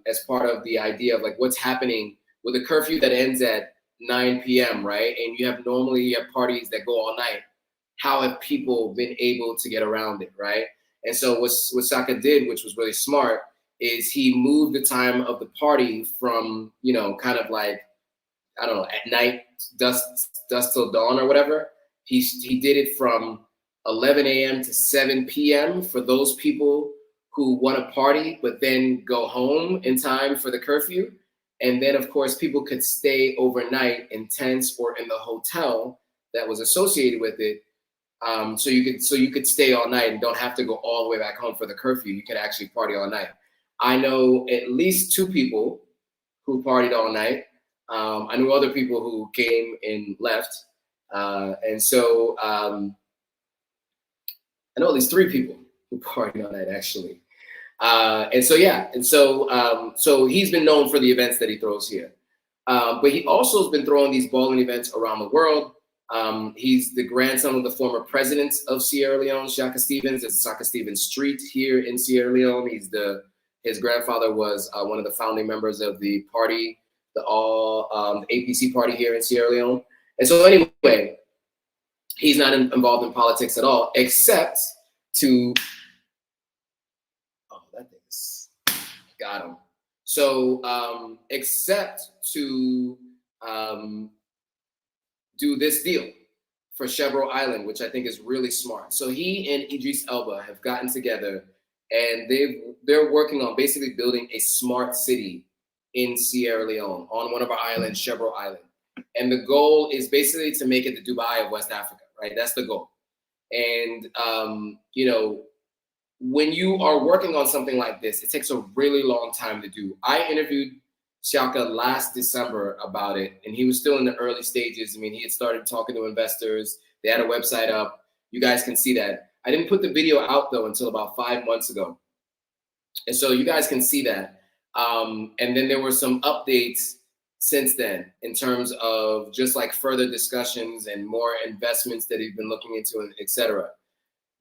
as part of the idea of like what's happening with a curfew that ends at 9 p.m., right? And you have parties that go all night. How have people been able to get around it, right? And so what Saka did, which was really smart, is he moved the time of the party from, kind of like, I don't know, at night, dusk till dawn or whatever. He did it from 11 a.m. to 7 p.m. for those people who want to party, but then go home in time for the curfew. And then, of course, people could stay overnight in tents or in the hotel that was associated with it. So you could stay all night and don't have to go all the way back home for the curfew. You could actually party all night. I know at least two people who partied all night. I knew other people who came and left. And so I know at least three people who partied all night, actually. So he's been known for the events that he throws here. But he also has been throwing these bowling events around the world. He's the grandson of the former president of Sierra Leone, Shaka Stevens. It's Shaka Stevens Street here in Sierra Leone. His grandfather was one of the founding members of the party, the APC party here in Sierra Leone. And so anyway, he's not involved in politics at all, except to, got him. So except to do this deal for Chevreau Island, which I think is really smart. So he and Idris Elba have gotten together, and they're working on basically building a smart city in Sierra Leone on one of our islands, Chevreau Island. And the goal is basically to make it the Dubai of West Africa, right? That's the goal. And, when you are working on something like this, it takes a really long time to do. I interviewed Shaka last December about it, and he was still in the early stages. I mean, he had started talking to investors. They had a website up. You guys can see that. I didn't put the video out, though, until about 5 months ago. And so you guys can see that. And then there were some updates since then in terms of just like further discussions and more investments that he's been looking into, and et cetera.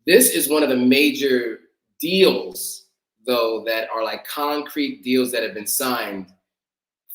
This is one of the major deals, though, that are like concrete deals that have been signed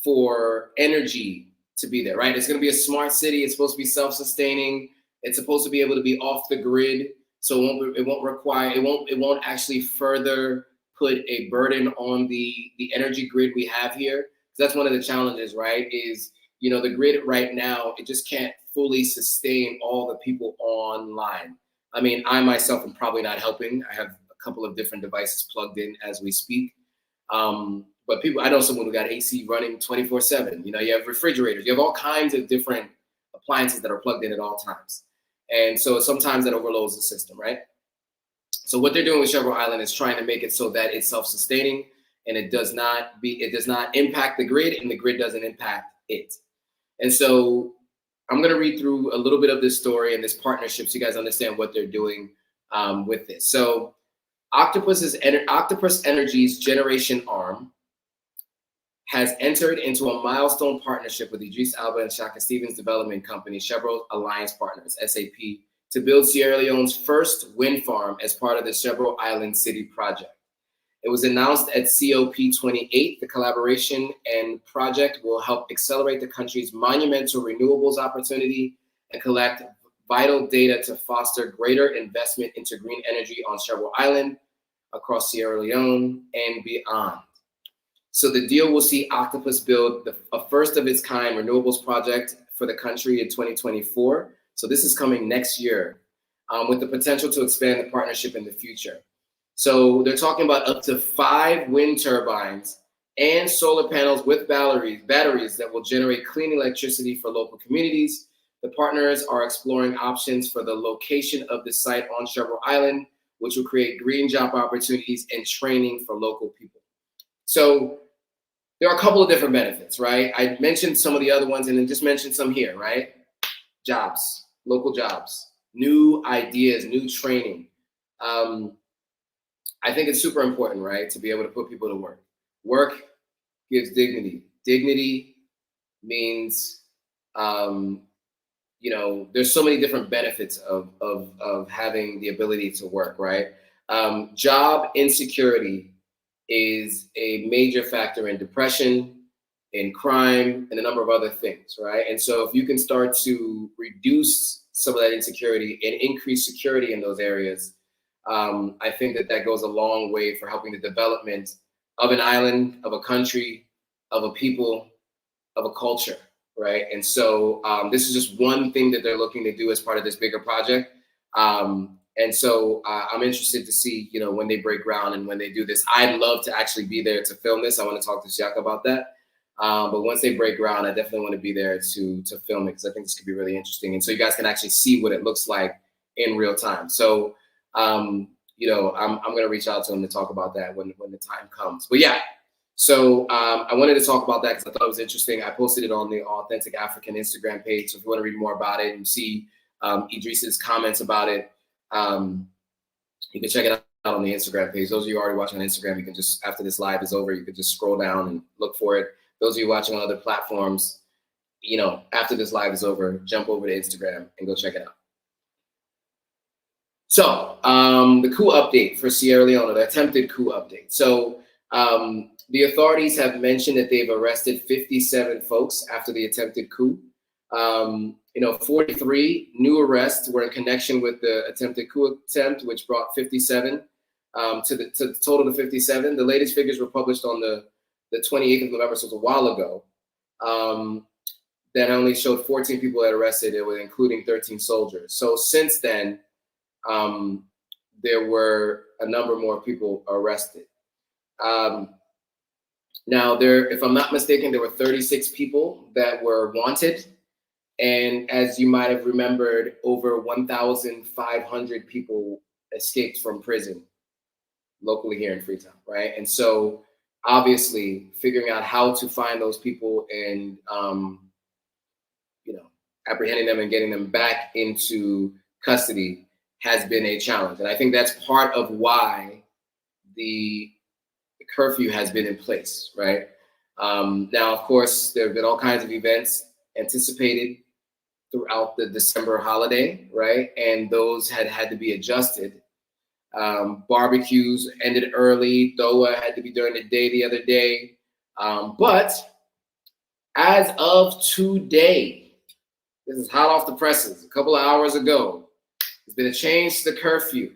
for energy to be there, right? It's going to be a smart city. It's supposed to be self-sustaining. It's supposed to be able to be off the grid. So it won't actually further put a burden on the energy grid we have here. That's one of the challenges, right? Is, you know, the grid right now, it just can't fully sustain all the people online. I mean, I myself am probably not helping. I have a couple of different devices plugged in as we speak. But I know someone who got AC running 24/7. You know, you have refrigerators, you have all kinds of different appliances that are plugged in at all times. And so sometimes that overloads the system, right? So what they're doing with Chevron Island is trying to make it so that it's self-sustaining and it does not impact the grid, and the grid doesn't impact it. And so I'm going to read through a little bit of this story and this partnership so you guys understand what they're doing with this. So Octopus Energy's generation arm has entered into a milestone partnership with Idris Alba and Shaka Stevens development company, Chevron Alliance Partners, SAP, to build Sierra Leone's first wind farm as part of the Chevron Island City project. It was announced at COP28. The collaboration and project will help accelerate the country's monumental renewables opportunity and collect vital data to foster greater investment into green energy on Chevron Island, across Sierra Leone, and beyond. So the deal will see Octopus build a first of its kind renewables project for the country in 2024. So this is coming next year, with the potential to expand the partnership in the future. So they're talking about up to 5 wind turbines and solar panels with batteries that will generate clean electricity for local communities. The partners are exploring options for the location of the site on Chevron Island, which will create green job opportunities and training for local people. So there are a couple of different benefits, right? I mentioned some of the other ones and then just mentioned some here, right? Jobs, local jobs, new ideas, new training. I think it's super important, right, to be able to put people to work. Work gives dignity. Dignity means, you know, there's so many different benefits of having the ability to work, right? Job insecurity is a major factor in depression, in crime, and a number of other things, right? And so if you can start to reduce some of that insecurity and increase security in those areas, I think that goes a long way for helping the development of an island, of a country, of a people, of a culture, right? And so this is just one thing that they're looking to do as part of this bigger project. And so I'm interested to see, you know, when they break ground and when they do this. I'd love to actually be there to film this. I want to talk to Shaka about that. But once they break ground, I definitely want to be there to film it, because I think this could be really interesting. And so you guys can actually see what it looks like in real time. So, you know, I'm going to reach out to them to talk about that when the time comes. But yeah, so I wanted to talk about that because I thought it was interesting. I posted it on the Authentic African Instagram page. So if you want to read more about it and see Idris's comments about it, you can check it out on the Instagram page. Those of you already watching on Instagram, you can just, after this live is over, you can just scroll down and look for it. Those of you watching on other platforms, you know, after this live is over, jump over to Instagram and go check it out. So the coup update for Sierra Leone, the attempted coup update. So the authorities have mentioned that they've arrested 57 folks after the attempted coup. You know, 43 new arrests were in connection with the attempted coup attempt, which brought 57 to the total of 57. The latest figures were published on the 28th of November, so it was a while ago. That only showed 14 people that arrested, including 13 soldiers. So since then, there were a number more people arrested. Now, if I'm not mistaken, there were 36 people that were wanted. And as you might have remembered, over 1,500 people escaped from prison locally here in Freetown, right? And so obviously figuring out how to find those people and, you know, apprehending them and getting them back into custody has been a challenge. And I think that's part of why the curfew has been in place, right? Now, of course, there have been all kinds of events anticipated throughout the December holiday, right? And those had to be adjusted. Barbecues ended early. Doha had to be during the day the other day. But As of today, this is hot off the presses, a couple of hours ago, there's been a change to the curfew.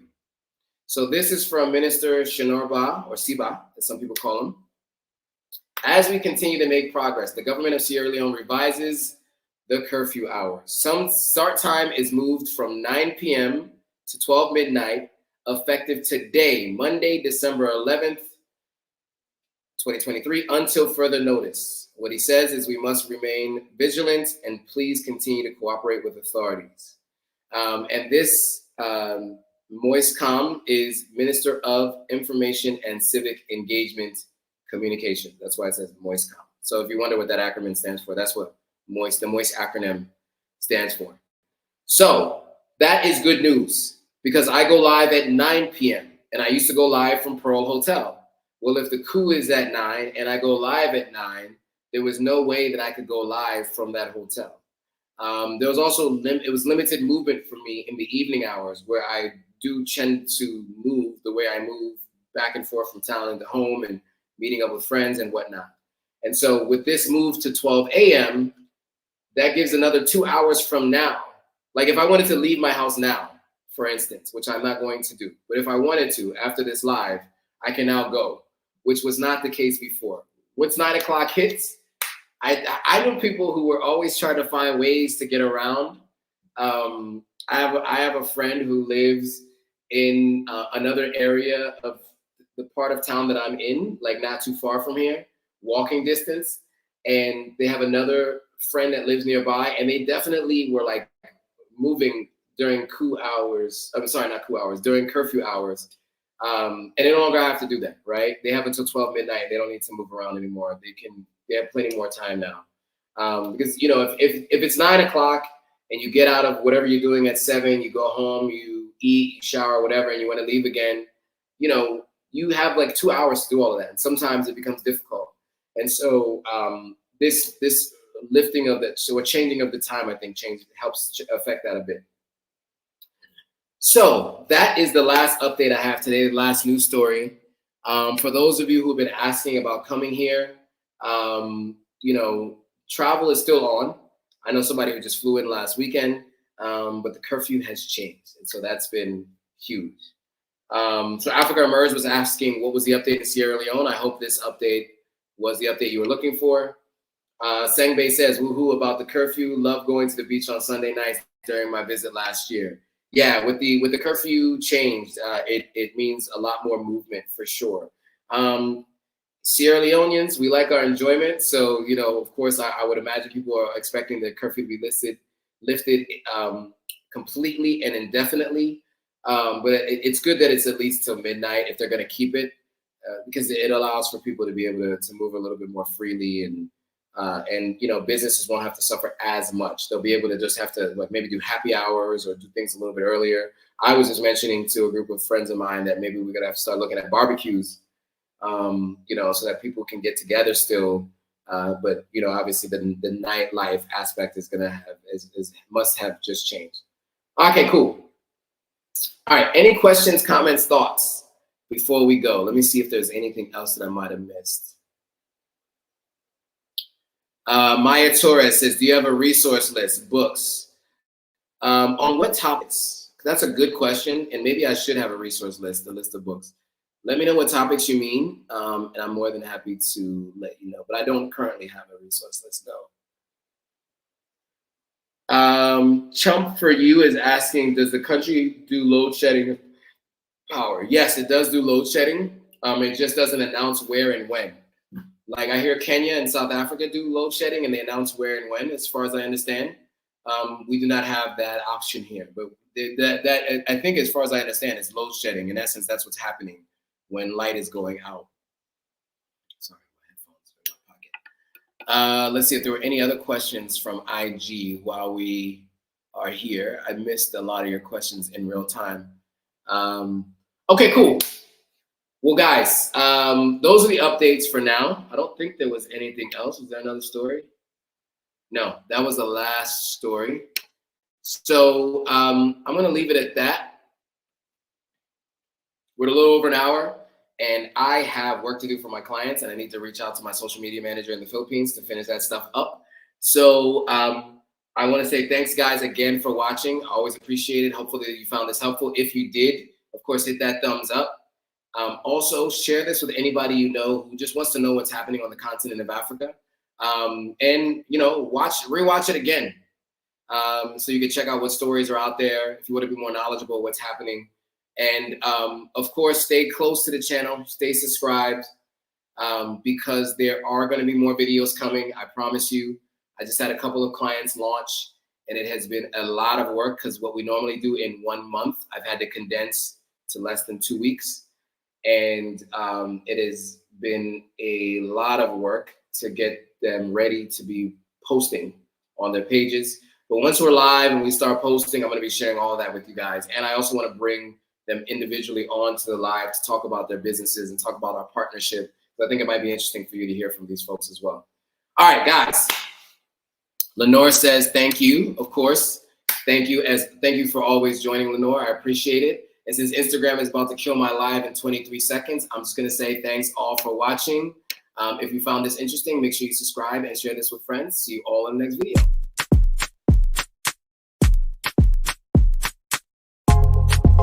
So this is from Minister Shinorba, or Siba, as some people call him. As we continue to make progress, the government of Sierra Leone revises the curfew hour. Some start time is moved from 9 p.m. to 12 midnight, effective today, Monday, December 11th, 2023, until further notice. What he says is we must remain vigilant and please continue to cooperate with authorities. And this Moise Kam is Minister of Information and Civic Engagement Communication. That's why it says Moise Kam. So if you wonder what that acronym stands for, that's what the Moise acronym stands for. So that is good news because I go live at 9 p.m. and I used to go live from Pearl Hotel. Well, if the coup is at 9 and I go live at 9, there was no way that I could go live from that hotel. There was also it was limited movement for me in the evening hours where I do tend to move the way I move back and forth from town into home and meeting up with friends and whatnot. And so with this move to 12 a.m., that gives another 2 hours from now. Like if I wanted to leave my house now, for instance, which I'm not going to do, but if I wanted to, after this live, I can now go, which was not the case before. Once 9 o'clock hits, I know people who were always trying to find ways to get around. I have a friend who lives in another area of the part of town that I'm in, like not too far from here, walking distance. And they have another friend that lives nearby, and they definitely were like moving during coup hours. I'm sorry, not coup hours, during curfew hours. And they no longer have to do that, right? They have until 12 midnight. They don't need to move around anymore. They have plenty more time now. Because, you know, if it's 9 o'clock and you get out of whatever you're doing at 7, you go home, you eat, you shower, whatever, and you want to leave again, you know, you have like 2 hours to do all of that. And sometimes it becomes difficult. And so this lifting of or changing of the time, I think, helps affect that a bit. So that is the last update I have today, the last news story. For those of you who've been asking about coming here, you know, travel is still on. I know somebody who just flew in last weekend, but the curfew has changed. And so that's been huge. So Africa Emerge was asking, what was the update in Sierra Leone? I hope this update was the update you were looking for. Sengbei says, woohoo about the curfew. Love going to the beach on Sunday nights during my visit last year. Yeah, with the curfew changed, it means a lot more movement for sure. Sierra Leoneans, we like our enjoyment. So, you know, of course, I would imagine people are expecting the curfew to be lifted completely and indefinitely. But it's good that it's at least till midnight if they're going to keep it, because it allows for people to be able to move a little bit more freely, and you know, businesses won't have to suffer as much. They'll be able to just have to like maybe do happy hours or do things a little bit earlier. I was just mentioning to a group of friends of mine that maybe we're gonna have to start looking at barbecues, you know, so that people can get together still. But you know, obviously the nightlife aspect is must have just changed. Okay, cool. All right, any questions, comments, thoughts before we go? Let me see if there's anything else that I might have missed. Maya Torres says, do you have a resource list, books? On what topics? That's a good question, and maybe I should have a resource list, a list of books. Let me know what topics you mean, and I'm more than happy to let you know, but I don't currently have a resource list, no. Chump for You is asking, does the country do load shedding of power? Yes, it does do load shedding. It just doesn't announce where and when. Like I hear Kenya and South Africa do load shedding and they announce where and when, as far as I understand. We do not have that option here, but that I think, as far as I understand, is load shedding. In essence, that's what's happening when light is going out. Sorry, my headphones are in my pocket. Let's see if there were any other questions from IG while we are here. I missed a lot of your questions in real time. Okay, cool. Well, guys, those are the updates for now. I don't think there was anything else. Was there another story? No, that was the last story. So I'm going to leave it at that. We're a little over an hour. And I have work to do for my clients, and I need to reach out to my social media manager in the Philippines to finish that stuff up. So I want to say thanks, guys, again for watching. I always appreciate it. Hopefully you found this helpful. If you did, of course, hit that thumbs up. Also, share this with anybody you know who just wants to know what's happening on the continent of Africa. And, you know, rewatch it again. So you can check out what stories are out there if you want to be more knowledgeable of what's happening. And of course, stay close to the channel, stay subscribed, because there are going to be more videos coming. I promise you. I just had a couple of clients launch, and it has been a lot of work because what we normally do in 1 month, I've had to condense to less than 2 weeks. And it has been a lot of work to get them ready to be posting on their pages. But once we're live and we start posting, I'm going to be sharing all of that with you guys. And I also want to bring them individually onto the live to talk about their businesses and talk about our partnership. So I think it might be interesting for you to hear from these folks as well. All right, guys. Lenore says, thank you, of course. Thank you for always joining, Lenore. I appreciate it. And since Instagram is about to kill my live in 23 seconds, I'm just going to say thanks all for watching. If you found this interesting, make sure you subscribe and share this with friends. See you all in the next video.